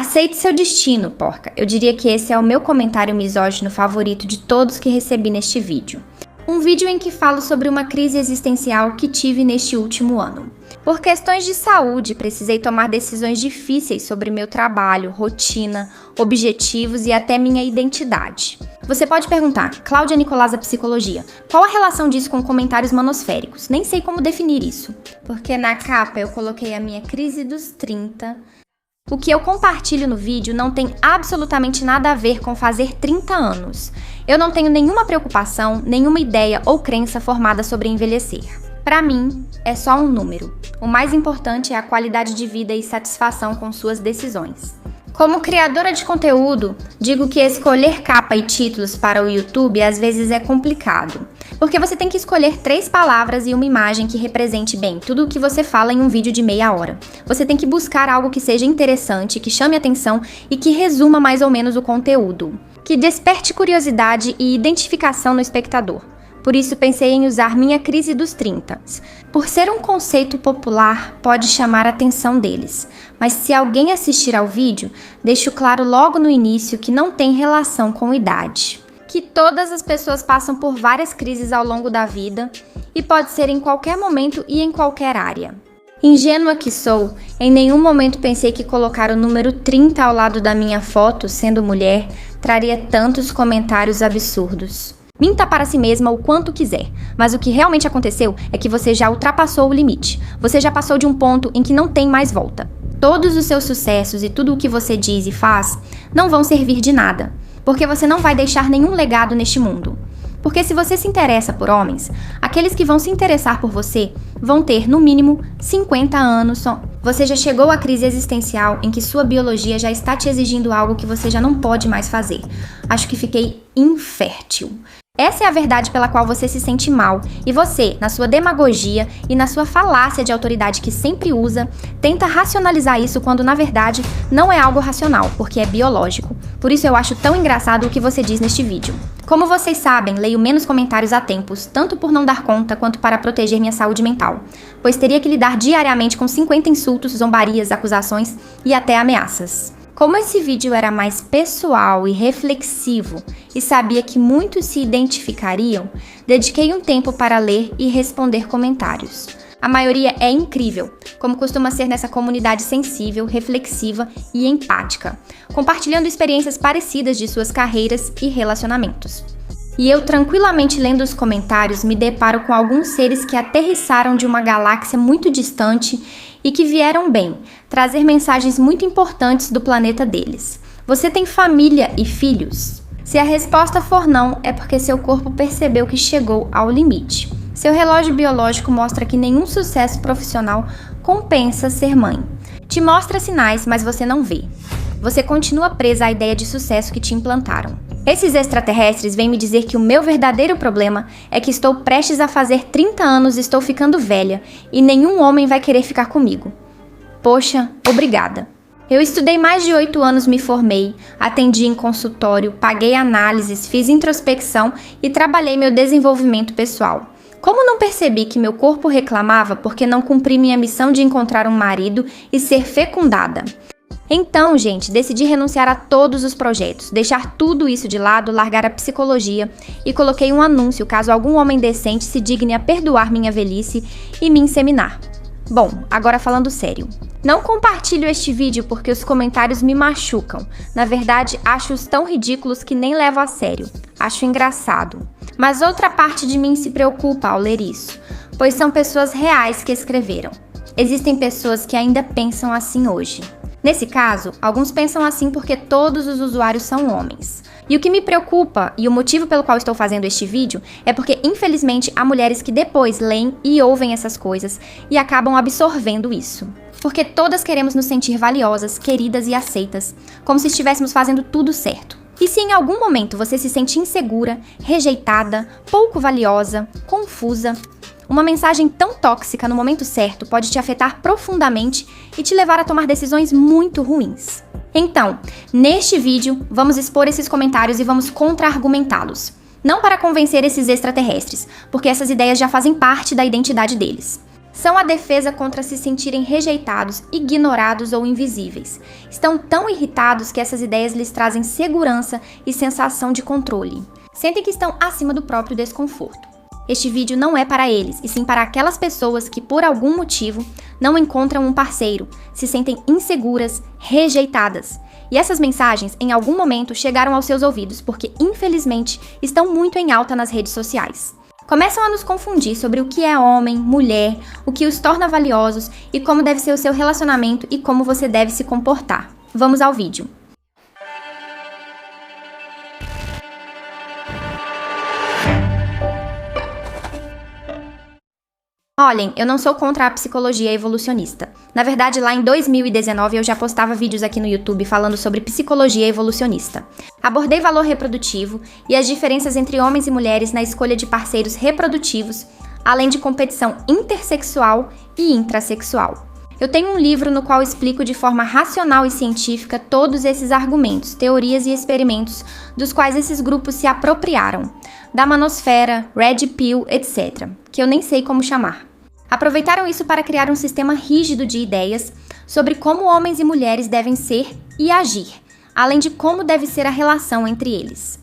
Aceite seu destino, porca. Eu diria que esse é o meu comentário misógino favorito de todos que recebi neste vídeo. Um vídeo em que falo sobre uma crise existencial que tive neste último ano. Por questões de saúde, precisei tomar decisões difíceis sobre meu trabalho, rotina, objetivos e até minha identidade. Você pode perguntar, Cláudia Nicolasa Psicologia, qual a relação disso com comentários manosféricos? Nem sei como definir isso. Porque na capa eu coloquei a minha crise dos 30. O que eu compartilho no vídeo não tem absolutamente nada a ver com fazer 30 anos. Eu não tenho nenhuma preocupação, nenhuma ideia ou crença formada sobre envelhecer. Para mim, é só um número. O mais importante é a qualidade de vida e satisfação com suas decisões. Como criadora de conteúdo, digo que escolher capa e títulos para o YouTube às vezes é complicado. Porque você tem que escolher 3 palavras e uma imagem que represente bem tudo o que você fala em um vídeo de meia hora. Você tem que buscar algo que seja interessante, que chame atenção e que resuma mais ou menos o conteúdo. Que desperte curiosidade e identificação no espectador. Por isso pensei em usar minha crise dos 30. Por ser um conceito popular, pode chamar a atenção deles. Mas se alguém assistir ao vídeo, deixo claro logo no início que não tem relação com idade. Que todas as pessoas passam por várias crises ao longo da vida e pode ser em qualquer momento e em qualquer área. Ingênua que sou, em nenhum momento pensei que colocar o número 30 ao lado da minha foto, sendo mulher, traria tantos comentários absurdos. Minta para si mesma o quanto quiser, mas o que realmente aconteceu é que você já ultrapassou o limite. Você já passou de um ponto em que não tem mais volta. Todos os seus sucessos e tudo o que você diz e faz não vão servir de nada. Porque você não vai deixar nenhum legado neste mundo. Porque se você se interessa por homens, aqueles que vão se interessar por você vão ter, no mínimo, 50 anos só. Você já chegou à crise existencial em que sua biologia já está te exigindo algo que você já não pode mais fazer. Acho que fiquei infértil. Essa é a verdade pela qual você se sente mal, e você, na sua demagogia e na sua falácia de autoridade que sempre usa, tenta racionalizar isso quando na verdade não é algo racional, porque é biológico. Por isso eu acho tão engraçado o que você diz neste vídeo. Como vocês sabem, leio menos comentários há tempos, tanto por não dar conta quanto para proteger minha saúde mental, pois teria que lidar diariamente com 50 insultos, zombarias, acusações e até ameaças. Como esse vídeo era mais pessoal e reflexivo e sabia que muitos se identificariam, dediquei um tempo para ler e responder comentários. A maioria é incrível, como costuma ser nessa comunidade sensível, reflexiva e empática, compartilhando experiências parecidas de suas carreiras e relacionamentos. E eu, tranquilamente lendo os comentários, me deparo com alguns seres que aterrissaram de uma galáxia muito distante e que vieram bem, trazer mensagens muito importantes do planeta deles. Você tem família e filhos? Se a resposta for não, é porque seu corpo percebeu que chegou ao limite. Seu relógio biológico mostra que nenhum sucesso profissional compensa ser mãe. Te mostra sinais, mas você não vê. Você continua presa à ideia de sucesso que te implantaram. Esses extraterrestres vêm me dizer que o meu verdadeiro problema é que estou prestes a fazer 30 anos e estou ficando velha, e nenhum homem vai querer ficar comigo. Poxa, obrigada. Eu estudei mais de 8 anos, me formei, atendi em consultório, paguei análises, fiz introspecção e trabalhei meu desenvolvimento pessoal. Como não percebi que meu corpo reclamava porque não cumpri minha missão de encontrar um marido e ser fecundada? Então, gente, decidi renunciar a todos os projetos, deixar tudo isso de lado, largar a psicologia e coloquei um anúncio caso algum homem decente se digne a perdoar minha velhice e me inseminar. Bom, agora falando sério. Não compartilho este vídeo porque os comentários me machucam. Na verdade, acho-os tão ridículos que nem levo a sério. Acho engraçado. Mas outra parte de mim se preocupa ao ler isso, pois são pessoas reais que escreveram. Existem pessoas que ainda pensam assim hoje. Nesse caso, alguns pensam assim porque todos os usuários são homens. E o que me preocupa, e o motivo pelo qual estou fazendo este vídeo, é porque infelizmente há mulheres que depois leem e ouvem essas coisas e acabam absorvendo isso. Porque todas queremos nos sentir valiosas, queridas e aceitas, como se estivéssemos fazendo tudo certo. E se em algum momento você se sente insegura, rejeitada, pouco valiosa, confusa, uma mensagem tão tóxica no momento certo pode te afetar profundamente e te levar a tomar decisões muito ruins. Então, neste vídeo, vamos expor esses comentários e vamos contra-argumentá-los. Não para convencer esses extraterrestres, porque essas ideias já fazem parte da identidade deles. São a defesa contra se sentirem rejeitados, ignorados ou invisíveis. Estão tão irritados que essas ideias lhes trazem segurança e sensação de controle. Sentem que estão acima do próprio desconforto. Este vídeo não é para eles, e sim para aquelas pessoas que, por algum motivo, não encontram um parceiro, se sentem inseguras, rejeitadas. E essas mensagens, em algum momento, chegaram aos seus ouvidos porque, infelizmente, estão muito em alta nas redes sociais. Começam a nos confundir sobre o que é homem, mulher, o que os torna valiosos e como deve ser o seu relacionamento e como você deve se comportar. Vamos ao vídeo. Olhem, eu não sou contra a psicologia evolucionista. Na verdade, lá em 2019 eu já postava vídeos aqui no YouTube falando sobre psicologia evolucionista. Abordei valor reprodutivo e as diferenças entre homens e mulheres na escolha de parceiros reprodutivos, além de competição intersexual e intrasexual. Eu tenho um livro no qual explico de forma racional e científica todos esses argumentos, teorias e experimentos dos quais esses grupos se apropriaram, da manosfera, Red Pill, etc., que eu nem sei como chamar. Aproveitaram isso para criar um sistema rígido de ideias sobre como homens e mulheres devem ser e agir, além de como deve ser a relação entre eles.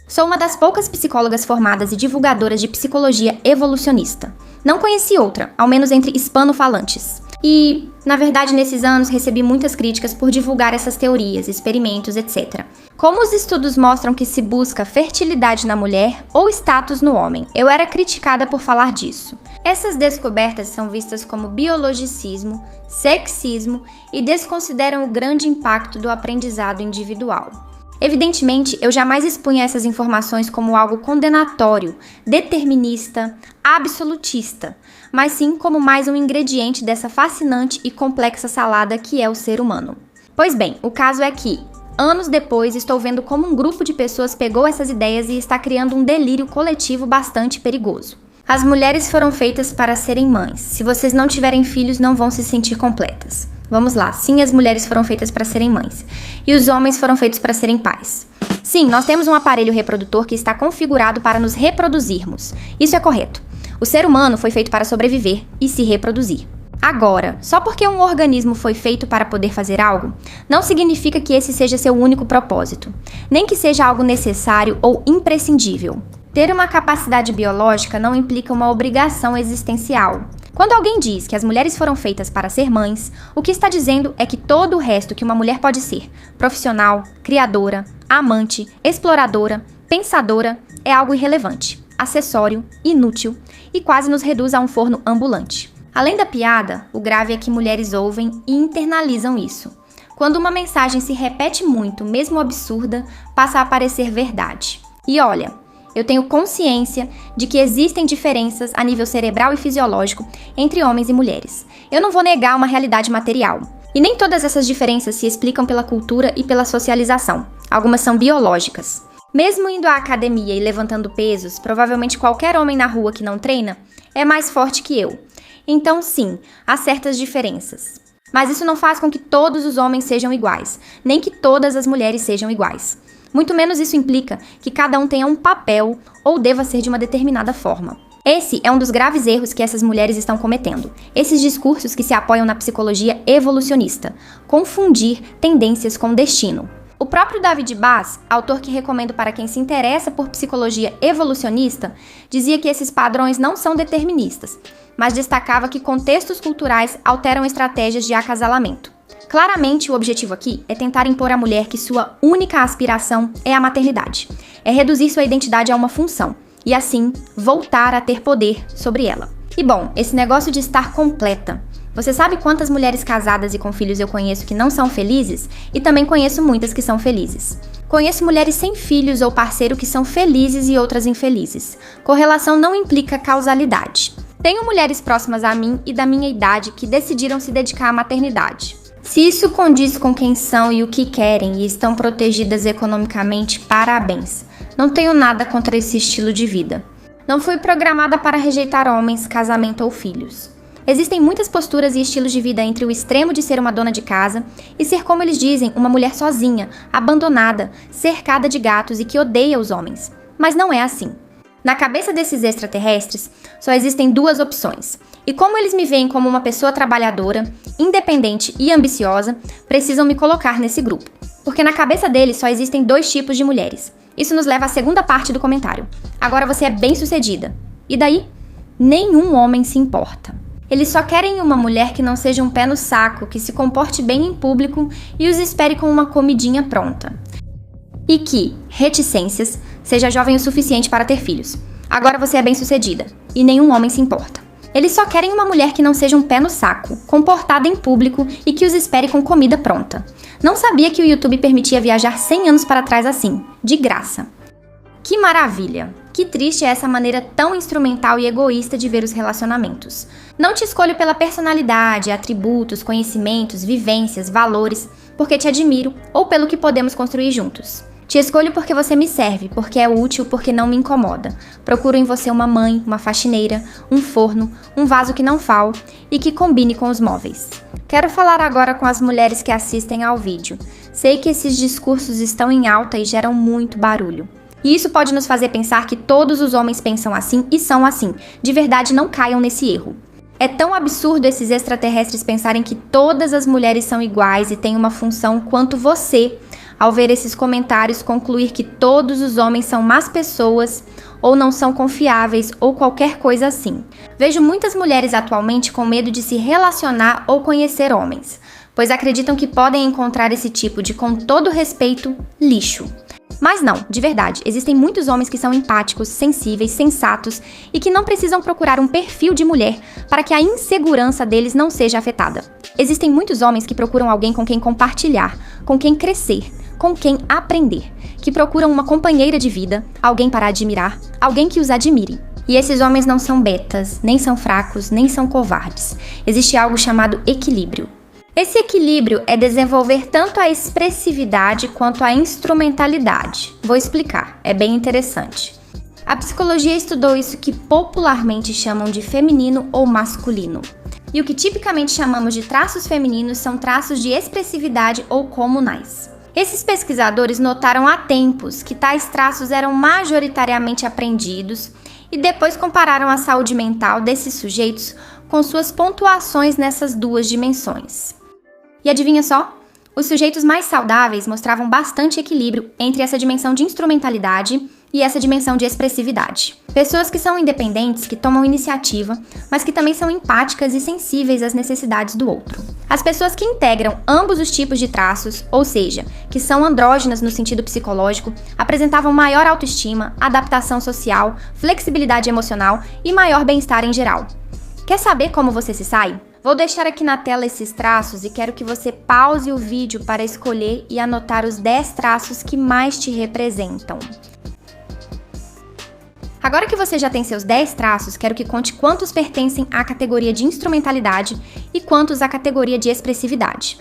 Sou uma das poucas psicólogas formadas e divulgadoras de psicologia evolucionista. Não conheci outra, ao menos entre hispanofalantes. E, na verdade, nesses anos recebi muitas críticas por divulgar essas teorias, experimentos, etc. Como os estudos mostram que se busca fertilidade na mulher ou status no homem, eu era criticada por falar disso. Essas descobertas são vistas como biologicismo, sexismo e desconsideram o grande impacto do aprendizado individual. Evidentemente, eu jamais expunha essas informações como algo condenatório, determinista, absolutista, mas sim como mais um ingrediente dessa fascinante e complexa salada que é o ser humano. Pois bem, o caso é que, anos depois, estou vendo como um grupo de pessoas pegou essas ideias e está criando um delírio coletivo bastante perigoso. As mulheres foram feitas para serem mães. Se vocês não tiverem filhos, não vão se sentir completas. Vamos lá, sim, as mulheres foram feitas para serem mães. E os homens foram feitos para serem pais. Sim, nós temos um aparelho reprodutor que está configurado para nos reproduzirmos. Isso é correto. O ser humano foi feito para sobreviver e se reproduzir. Agora, só porque um organismo foi feito para poder fazer algo, não significa que esse seja seu único propósito, nem que seja algo necessário ou imprescindível. Ter uma capacidade biológica não implica uma obrigação existencial. Quando alguém diz que as mulheres foram feitas para ser mães, o que está dizendo é que todo o resto que uma mulher pode ser, profissional, criadora, amante, exploradora, pensadora, é algo irrelevante, acessório, inútil e quase nos reduz a um forno ambulante. Além da piada, o grave é que mulheres ouvem e internalizam isso. Quando uma mensagem se repete muito, mesmo absurda, passa a parecer verdade. E olha, eu tenho consciência de que existem diferenças a nível cerebral e fisiológico entre homens e mulheres. Eu não vou negar uma realidade material. E nem todas essas diferenças se explicam pela cultura e pela socialização. Algumas são biológicas. Mesmo indo à academia e levantando pesos, provavelmente qualquer homem na rua que não treina é mais forte que eu. Então, sim, há certas diferenças. Mas isso não faz com que todos os homens sejam iguais, nem que todas as mulheres sejam iguais. Muito menos isso implica que cada um tenha um papel ou deva ser de uma determinada forma. Esse é um dos graves erros que essas mulheres estão cometendo. Esses discursos que se apoiam na psicologia evolucionista. Confundir tendências com destino. O próprio David Bass, autor que recomendo para quem se interessa por psicologia evolucionista, dizia que esses padrões não são deterministas, mas destacava que contextos culturais alteram estratégias de acasalamento. Claramente, o objetivo aqui é tentar impor à mulher que sua única aspiração é a maternidade. É reduzir sua identidade a uma função e, assim, voltar a ter poder sobre ela. E bom, esse negócio de estar completa. Você sabe quantas mulheres casadas e com filhos eu conheço que não são felizes? E também conheço muitas que são felizes. Conheço mulheres sem filhos ou parceiro que são felizes e outras infelizes. Correlação não implica causalidade. Tenho mulheres próximas a mim e da minha idade que decidiram se dedicar à maternidade. Se isso condiz com quem são e o que querem e estão protegidas economicamente, parabéns. Não tenho nada contra esse estilo de vida. Não fui programada para rejeitar homens, casamento ou filhos. Existem muitas posturas e estilos de vida entre o extremo de ser uma dona de casa e ser, como eles dizem, uma mulher sozinha, abandonada, cercada de gatos e que odeia os homens. Mas não é assim. Na cabeça desses extraterrestres, só existem duas opções. E como eles me veem como uma pessoa trabalhadora, independente e ambiciosa, precisam me colocar nesse grupo. Porque na cabeça deles só existem dois tipos de mulheres. Isso nos leva à segunda parte do comentário. Agora você é bem-sucedida. E daí? Nenhum homem se importa. Eles só querem uma mulher que não seja um pé no saco, que se comporte bem em público e os espere com uma comidinha pronta. E que, reticências, seja jovem o suficiente para ter filhos. Agora você é bem-sucedida. E nenhum homem se importa. Eles só querem uma mulher que não seja um pé no saco, comportada em público e que os espere com comida pronta. Não sabia que o YouTube permitia viajar 100 anos para trás assim, de graça. Que maravilha! Que triste é essa maneira tão instrumental e egoísta de ver os relacionamentos. Não te escolho pela personalidade, atributos, conhecimentos, vivências, valores, porque te admiro ou pelo que podemos construir juntos. Te escolho porque você me serve, porque é útil, porque não me incomoda. Procuro em você uma mãe, uma faxineira, um forno, um vaso que não fal e que combine com os móveis. Quero falar agora com as mulheres que assistem ao vídeo. Sei que esses discursos estão em alta e geram muito barulho. E isso pode nos fazer pensar que todos os homens pensam assim e são assim. De verdade, não caiam nesse erro. É tão absurdo esses extraterrestres pensarem que todas as mulheres são iguais e têm uma função quanto você, ao ver esses comentários, concluir que todos os homens são más pessoas ou não são confiáveis ou qualquer coisa assim. Vejo muitas mulheres atualmente com medo de se relacionar ou conhecer homens, pois acreditam que podem encontrar esse tipo de, com todo respeito, lixo. Mas não, de verdade, existem muitos homens que são empáticos, sensíveis, sensatos e que não precisam procurar um perfil de mulher para que a insegurança deles não seja afetada. Existem muitos homens que procuram alguém com quem compartilhar, com quem crescer, com quem aprender, que procuram uma companheira de vida, alguém para admirar, alguém que os admire. E esses homens não são betas, nem são fracos, nem são covardes. Existe algo chamado equilíbrio. Esse equilíbrio é desenvolver tanto a expressividade quanto a instrumentalidade. Vou explicar, é bem interessante. A psicologia estudou isso que popularmente chamam de feminino ou masculino. E o que tipicamente chamamos de traços femininos são traços de expressividade ou comunais. Esses pesquisadores notaram há tempos que tais traços eram majoritariamente aprendidos e depois compararam a saúde mental desses sujeitos com suas pontuações nessas duas dimensões. E adivinha só? Os sujeitos mais saudáveis mostravam bastante equilíbrio entre essa dimensão de instrumentalidade e essa dimensão de expressividade. Pessoas que são independentes, que tomam iniciativa, mas que também são empáticas e sensíveis às necessidades do outro. As pessoas que integram ambos os tipos de traços, ou seja, que são andrógenas no sentido psicológico, apresentavam maior autoestima, adaptação social, flexibilidade emocional e maior bem-estar em geral. Quer saber como você se sai? Vou deixar aqui na tela esses traços e quero que você pause o vídeo para escolher e anotar os 10 traços que mais te representam. Agora que você já tem seus 10 traços, quero que conte quantos pertencem à categoria de instrumentalidade e quantos à categoria de expressividade.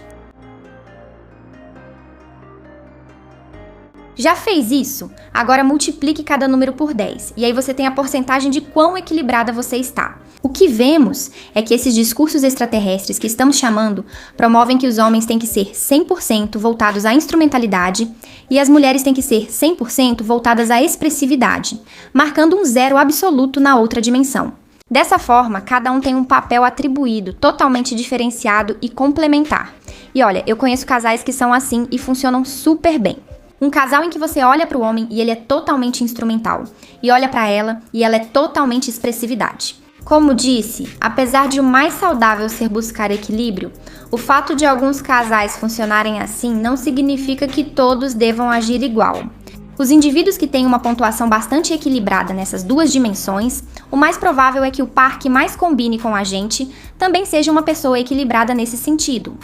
Já fez isso? Agora multiplique cada número por 10, e aí você tem a porcentagem de quão equilibrada você está. O que vemos é que esses discursos extraterrestres que estamos chamando promovem que os homens têm que ser 100% voltados à instrumentalidade e as mulheres têm que ser 100% voltadas à expressividade, marcando um zero absoluto na outra dimensão. Dessa forma, cada um tem um papel atribuído, totalmente diferenciado e complementar. E olha, eu conheço casais que são assim e funcionam super bem. Um casal em que você olha para o homem e ele é totalmente instrumental, e olha para ela e ela é totalmente expressividade. Como disse, apesar de o mais saudável ser buscar equilíbrio, o fato de alguns casais funcionarem assim não significa que todos devam agir igual. Os indivíduos que têm uma pontuação bastante equilibrada nessas duas dimensões, o mais provável é que o par que mais combine com a gente também seja uma pessoa equilibrada nesse sentido.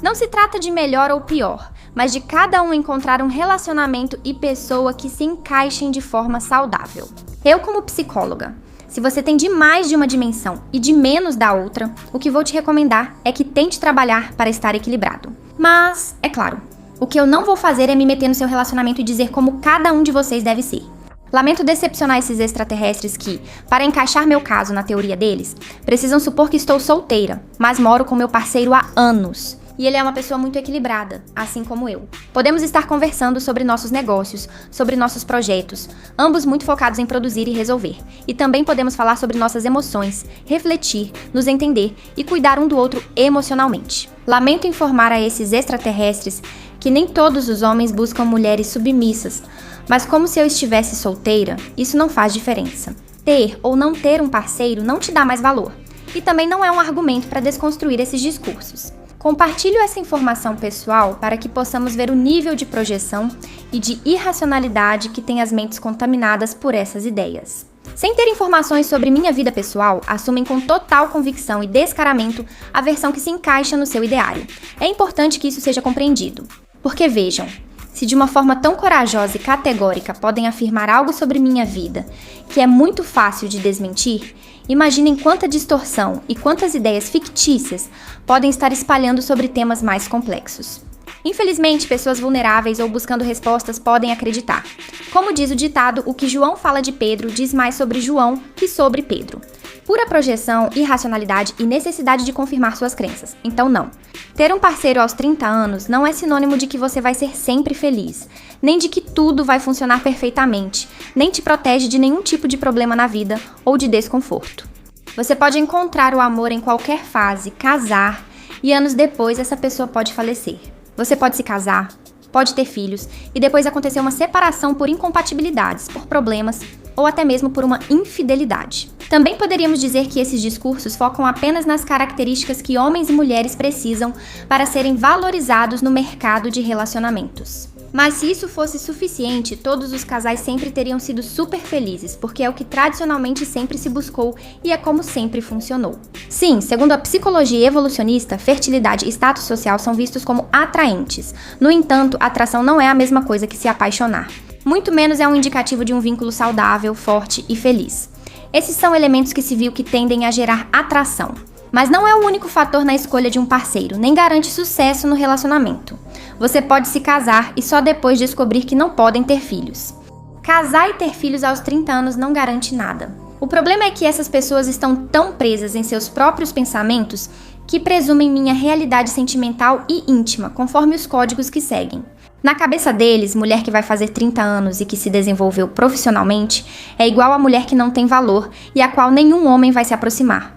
Não se trata de melhor ou pior, mas de cada um encontrar um relacionamento e pessoa que se encaixem de forma saudável. Eu, como psicóloga, se você tem de mais de uma dimensão e de menos da outra, o que vou te recomendar é que tente trabalhar para estar equilibrado. Mas, é claro, o que eu não vou fazer é me meter no seu relacionamento e dizer como cada um de vocês deve ser. Lamento decepcionar esses extraterrestres que, para encaixar meu caso na teoria deles, precisam supor que estou solteira, mas moro com meu parceiro há anos. E ele é uma pessoa muito equilibrada, assim como eu. Podemos estar conversando sobre nossos negócios, sobre nossos projetos, ambos muito focados em produzir e resolver. E também podemos falar sobre nossas emoções, refletir, nos entender e cuidar um do outro emocionalmente. Lamento informar a esses extraterrestres que nem todos os homens buscam mulheres submissas, mas como se eu estivesse solteira, isso não faz diferença. Ter ou não ter um parceiro não te dá mais valor. E também não é um argumento para desconstruir esses discursos. Compartilho essa informação pessoal para que possamos ver o nível de projeção e de irracionalidade que tem as mentes contaminadas por essas ideias. Sem ter informações sobre minha vida pessoal, assumem com total convicção e descaramento a versão que se encaixa no seu ideário. É importante que isso seja compreendido. Porque vejam, se de uma forma tão corajosa e categórica podem afirmar algo sobre minha vida que é muito fácil de desmentir, imaginem quanta distorção e quantas ideias fictícias podem estar espalhando sobre temas mais complexos. Infelizmente, pessoas vulneráveis ou buscando respostas podem acreditar. Como diz o ditado, o que João fala de Pedro diz mais sobre João que sobre Pedro. Pura projeção, irracionalidade e necessidade de confirmar suas crenças. Então não. Ter um parceiro aos 30 anos não é sinônimo de que você vai ser sempre feliz, nem de que tudo vai funcionar perfeitamente, nem te protege de nenhum tipo de problema na vida ou de desconforto. Você pode encontrar o amor em qualquer fase, casar, e anos depois essa pessoa pode falecer. Você pode se casar, pode ter filhos, e depois acontecer uma separação por incompatibilidades, por problemas, ou até mesmo por uma infidelidade. Também poderíamos dizer que esses discursos focam apenas nas características que homens e mulheres precisam para serem valorizados no mercado de relacionamentos. Mas se isso fosse suficiente, todos os casais sempre teriam sido super felizes, porque é o que tradicionalmente sempre se buscou e é como sempre funcionou. Sim, segundo a psicologia evolucionista, fertilidade e status social são vistos como atraentes. No entanto, atração não é a mesma coisa que se apaixonar. Muito menos é um indicativo de um vínculo saudável, forte e feliz. Esses são elementos que se viu que tendem a gerar atração. Mas não é o único fator na escolha de um parceiro, nem garante sucesso no relacionamento. Você pode se casar e só depois descobrir que não podem ter filhos. Casar e ter filhos aos 30 anos não garante nada. O problema é que essas pessoas estão tão presas em seus próprios pensamentos que presumem minha realidade sentimental e íntima, conforme os códigos que seguem. Na cabeça deles, mulher que vai fazer 30 anos e que se desenvolveu profissionalmente é igual a mulher que não tem valor e a qual nenhum homem vai se aproximar.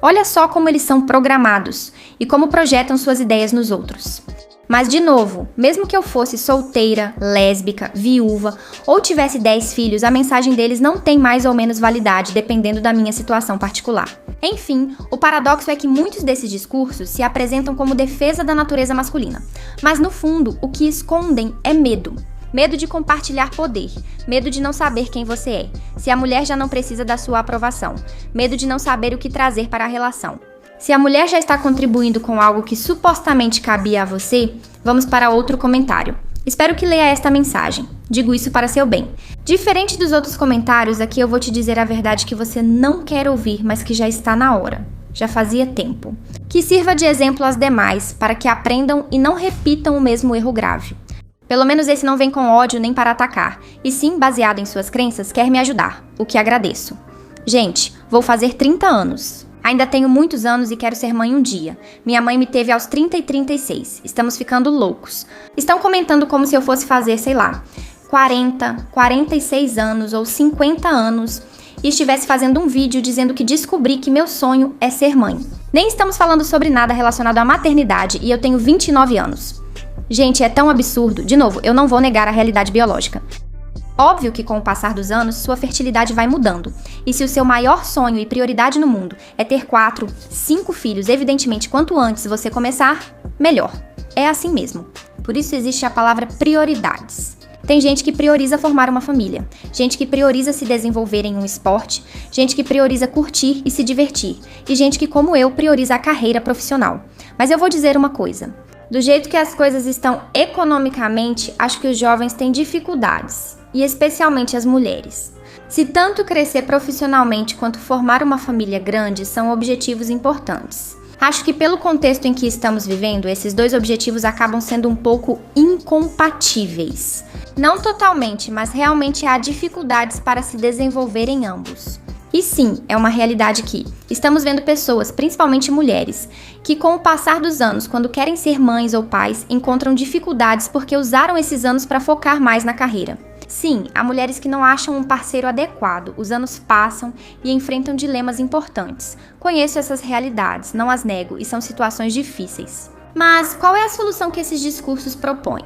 Olha só como eles são programados e como projetam suas ideias nos outros. Mas, de novo, mesmo que eu fosse solteira, lésbica, viúva ou tivesse 10 filhos, a mensagem deles não tem mais ou menos validade, dependendo da minha situação particular. Enfim, o paradoxo é que muitos desses discursos se apresentam como defesa da natureza masculina, mas no fundo, o que escondem é medo. Medo de compartilhar poder, medo de não saber quem você é, se a mulher já não precisa da sua aprovação, medo de não saber o que trazer para a relação. Se a mulher já está contribuindo com algo que supostamente cabia a você, vamos para outro comentário. Espero que leia esta mensagem. Digo isso para seu bem. Diferente dos outros comentários, aqui eu vou te dizer a verdade que você não quer ouvir, mas que já está na hora. Já fazia tempo. Que sirva de exemplo às demais, para que aprendam e não repitam o mesmo erro grave. Pelo menos esse não vem com ódio nem para atacar, e sim, baseado em suas crenças, quer me ajudar, o que agradeço. Gente, vou fazer 30 anos. Ainda tenho muitos anos e quero ser mãe um dia. Minha mãe me teve aos 30 e 36. Estamos ficando loucos. Estão comentando como se eu fosse fazer, sei lá, 40, 46 anos ou 50 anos e estivesse fazendo um vídeo dizendo que descobri que meu sonho é ser mãe. Nem estamos falando sobre nada relacionado à maternidade e eu tenho 29 anos. Gente, é tão absurdo. De novo, eu não vou negar a realidade biológica. Óbvio que com o passar dos anos, sua fertilidade vai mudando. E se o seu maior sonho e prioridade no mundo é ter 4, 5 filhos, evidentemente, quanto antes você começar, melhor. É assim mesmo. Por isso existe a palavra prioridades. Tem gente que prioriza formar uma família, gente que prioriza se desenvolver em um esporte, gente que prioriza curtir e se divertir, e gente que, como eu, prioriza a carreira profissional. Mas eu vou dizer uma coisa. Do jeito que as coisas estão economicamente, acho que os jovens têm dificuldades. E especialmente as mulheres. Se tanto crescer profissionalmente quanto formar uma família grande são objetivos importantes. Acho que pelo contexto em que estamos vivendo, esses dois objetivos acabam sendo um pouco incompatíveis. Não totalmente, mas realmente há dificuldades para se desenvolver em ambos. E sim, é uma realidade que, Estamos vendo pessoas, principalmente mulheres, que com o passar dos anos, quando querem ser mães ou pais, encontram dificuldades porque usaram esses anos para focar mais na carreira. Sim, há mulheres que não acham um parceiro adequado, os anos passam e enfrentam dilemas importantes. Conheço essas realidades, não as nego e são situações difíceis. Mas qual é a solução que esses discursos propõem?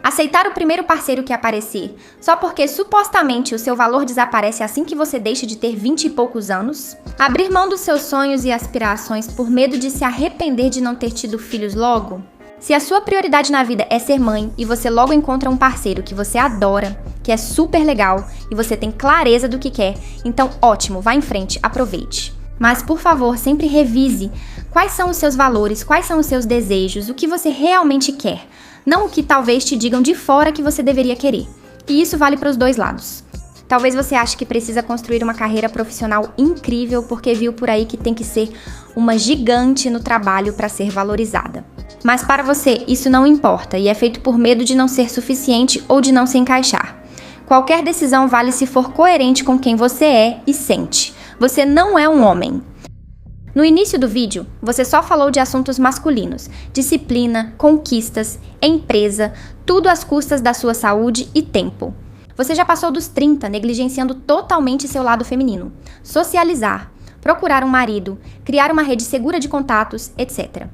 Aceitar o primeiro parceiro que aparecer, só porque supostamente o seu valor desaparece assim que você deixa de ter 20 e poucos anos? Abrir mão dos seus sonhos e aspirações por medo de se arrepender de não ter tido filhos logo? Se a sua prioridade na vida é ser mãe e você logo encontra um parceiro que você adora, que é super legal e você tem clareza do que quer, então ótimo, vá em frente, aproveite. Mas, por favor, sempre revise quais são os seus valores, quais são os seus desejos, o que você realmente quer. Não o que talvez te digam de fora que você deveria querer. E isso vale para os dois lados. Talvez você ache que precisa construir uma carreira profissional incrível porque viu por aí que tem que ser uma gigante no trabalho para ser valorizada. Mas para você, isso não importa e é feito por medo de não ser suficiente ou de não se encaixar. Qualquer decisão vale se for coerente com quem você é e sente. Você não é um homem. No início do vídeo, você só falou de assuntos masculinos, disciplina, conquistas, empresa, tudo às custas da sua saúde e tempo. Você já passou dos 30, negligenciando totalmente seu lado feminino. Socializar, procurar um marido, criar uma rede segura de contatos, etc.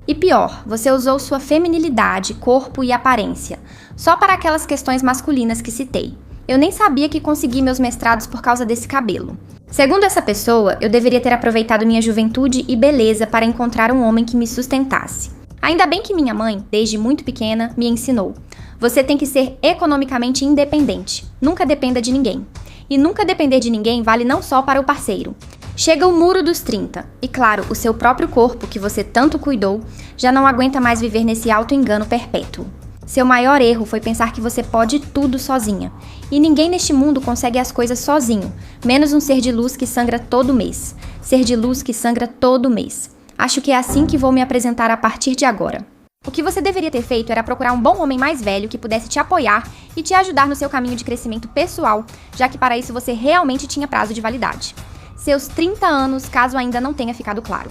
E pior, você usou sua feminilidade, corpo e aparência, só para aquelas questões masculinas que citei. Eu nem sabia que consegui meus mestrados por causa desse cabelo. Segundo essa pessoa, eu deveria ter aproveitado minha juventude e beleza para encontrar um homem que me sustentasse. Ainda bem que minha mãe, desde muito pequena, me ensinou. Você tem que ser economicamente independente. Nunca dependa de ninguém. E nunca depender de ninguém vale não só para o parceiro. Chega o muro dos 30. E claro, o seu próprio corpo, que você tanto cuidou, já não aguenta mais viver nesse auto-engano perpétuo. Seu maior erro foi pensar que você pode tudo sozinha. E ninguém neste mundo consegue as coisas sozinho, menos um ser de luz que sangra todo mês. Ser de luz que sangra todo mês. Acho que é assim que vou me apresentar a partir de agora. O que você deveria ter feito era procurar um bom homem mais velho que pudesse te apoiar e te ajudar no seu caminho de crescimento pessoal, já que para isso você realmente tinha prazo de validade. Seus 30 anos, caso ainda não tenha ficado claro.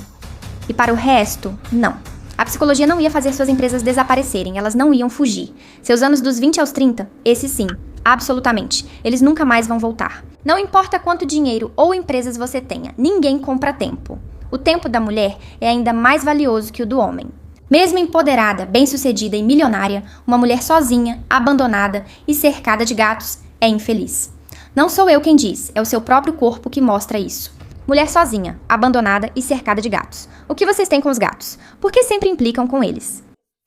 E para o resto, não. A psicologia não ia fazer suas empresas desaparecerem, elas não iam fugir. Seus anos dos 20 aos 30, esse sim, absolutamente, eles nunca mais vão voltar. Não importa quanto dinheiro ou empresas você tenha, ninguém compra tempo. O tempo da mulher é ainda mais valioso que o do homem. Mesmo empoderada, bem-sucedida e milionária, uma mulher sozinha, abandonada e cercada de gatos é infeliz. Não sou eu quem diz, é o seu próprio corpo que mostra isso. Mulher sozinha, abandonada e cercada de gatos. O que vocês têm com os gatos? Por que sempre implicam com eles?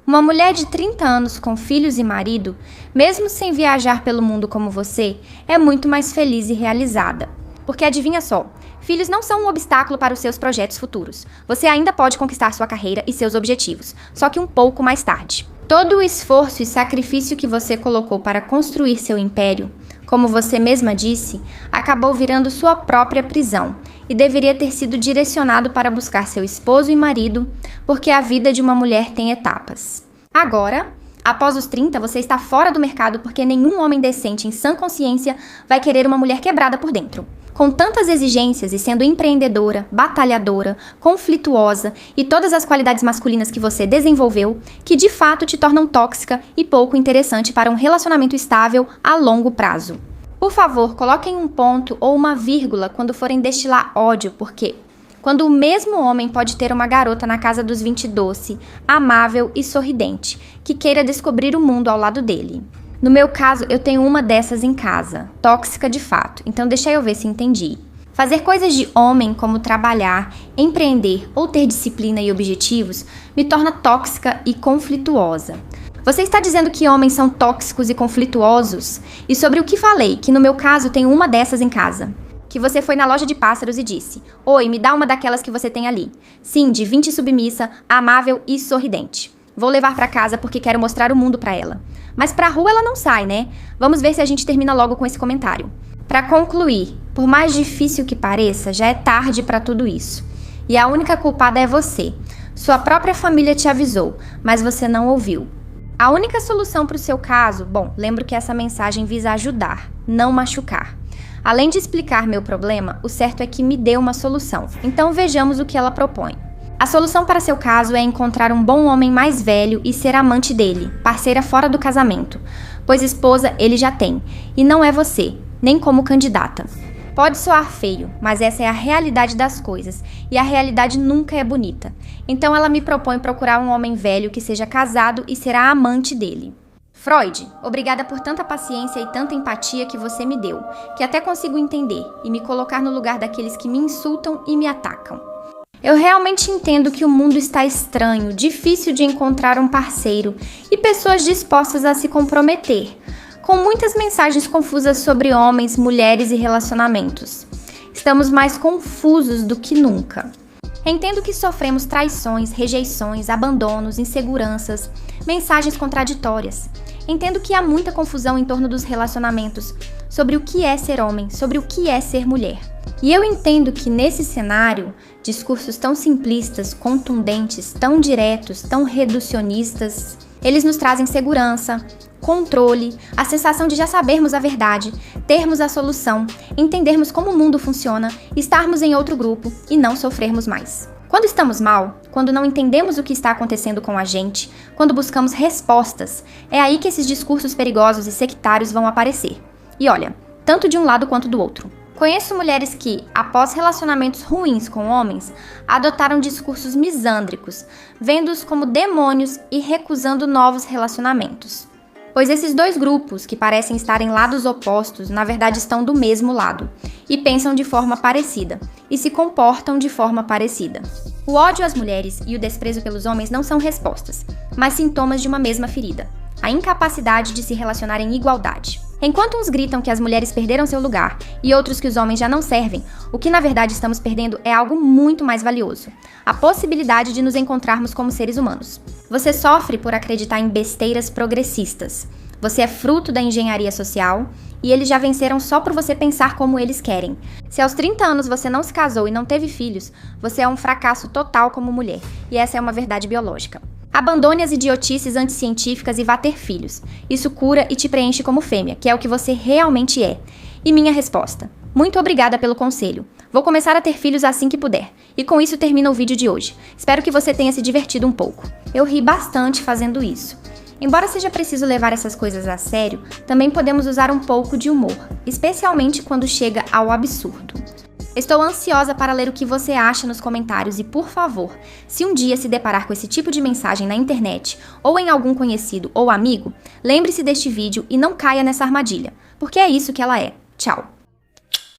Uma mulher de 30 anos com filhos e marido, mesmo sem viajar pelo mundo como você, é muito mais feliz e realizada. Porque adivinha só, filhos não são um obstáculo para os seus projetos futuros. Você ainda pode conquistar sua carreira e seus objetivos, só que um pouco mais tarde. Todo o esforço e sacrifício que você colocou para construir seu império, como você mesma disse, acabou virando sua própria prisão e deveria ter sido direcionado para buscar seu esposo e marido, porque a vida de uma mulher tem etapas. Agora, após os 30, você está fora do mercado porque nenhum homem decente em sã consciência vai querer uma mulher quebrada por dentro. Com tantas exigências e sendo empreendedora, batalhadora, conflituosa e todas as qualidades masculinas que você desenvolveu, que de fato te tornam tóxica e pouco interessante para um relacionamento estável a longo prazo. Por favor, coloquem um ponto ou uma vírgula quando forem destilar ódio, porque quando o mesmo homem pode ter uma garota na casa dos 20 doce, amável e sorridente, que queira descobrir o mundo ao lado dele. No meu caso, eu tenho uma dessas em casa, tóxica de fato, então deixa eu ver se entendi. Fazer coisas de homem como trabalhar, empreender ou ter disciplina e objetivos me torna tóxica e conflituosa. Você está dizendo que homens são tóxicos e conflituosos? E sobre o que falei, que no meu caso tenho uma dessas em casa? Que você foi na loja de pássaros e disse: "Oi, me dá uma daquelas que você tem ali. Sim, de 20 submissa, amável e sorridente. Vou levar pra casa porque quero mostrar o mundo pra ela." Mas pra rua ela não sai, né? Vamos ver se a gente termina logo com esse comentário. Pra concluir, por mais difícil que pareça, já é tarde pra tudo isso. E a única culpada é você. Sua própria família te avisou, mas você não ouviu. A única solução pro seu caso, bom, lembro que essa mensagem visa ajudar, não machucar. Além de explicar meu problema, o certo é que me dê uma solução. Então vejamos o que ela propõe. A solução para seu caso é encontrar um bom homem mais velho e ser amante dele, parceira fora do casamento, pois esposa ele já tem, e não é você, nem como candidata. Pode soar feio, mas essa é a realidade das coisas, e a realidade nunca é bonita. Então ela me propõe procurar um homem velho que seja casado e será amante dele. Freud, obrigada por tanta paciência e tanta empatia que você me deu, que até consigo entender e me colocar no lugar daqueles que me insultam e me atacam. Eu realmente entendo que o mundo está estranho, difícil de encontrar um parceiro e pessoas dispostas a se comprometer, com muitas mensagens confusas sobre homens, mulheres e relacionamentos. Estamos mais confusos do que nunca. Entendo que sofremos traições, rejeições, abandonos, inseguranças, mensagens contraditórias. Entendo que há muita confusão em torno dos relacionamentos, sobre o que é ser homem, sobre o que é ser mulher. E eu entendo que nesse cenário, discursos tão simplistas, contundentes, tão diretos, tão reducionistas, eles nos trazem segurança, controle, a sensação de já sabermos a verdade, termos a solução, entendermos como o mundo funciona, estarmos em outro grupo e não sofrermos mais. Quando estamos mal, quando não entendemos o que está acontecendo com a gente, quando buscamos respostas, é aí que esses discursos perigosos e sectários vão aparecer. E olha, tanto de um lado quanto do outro. Conheço mulheres que, após relacionamentos ruins com homens, adotaram discursos misândricos, vendo-os como demônios e recusando novos relacionamentos. Pois esses dois grupos, que parecem estar em lados opostos, na verdade estão do mesmo lado, e pensam de forma parecida, e se comportam de forma parecida. O ódio às mulheres e o desprezo pelos homens não são respostas, mas sintomas de uma mesma ferida, a incapacidade de se relacionar em igualdade. Enquanto uns gritam que as mulheres perderam seu lugar e outros que os homens já não servem, o que na verdade estamos perdendo é algo muito mais valioso: a possibilidade de nos encontrarmos como seres humanos. Você sofre por acreditar em besteiras progressistas. Você é fruto da engenharia social e eles já venceram só por você pensar como eles querem. Se aos 30 anos você não se casou e não teve filhos, você é um fracasso total como mulher, e essa é uma verdade biológica. Abandone as idiotices anticientíficas e vá ter filhos. Isso cura e te preenche como fêmea, que é o que você realmente é. E minha resposta: muito obrigada pelo conselho. Vou começar a ter filhos assim que puder. E com isso termina o vídeo de hoje. Espero que você tenha se divertido um pouco. Eu ri bastante fazendo isso. Embora seja preciso levar essas coisas a sério, também podemos usar um pouco de humor, especialmente quando chega ao absurdo. Estou ansiosa para ler o que você acha nos comentários e, por favor, se um dia se deparar com esse tipo de mensagem na internet ou em algum conhecido ou amigo, lembre-se deste vídeo e não caia nessa armadilha, porque é isso que ela é. Tchau!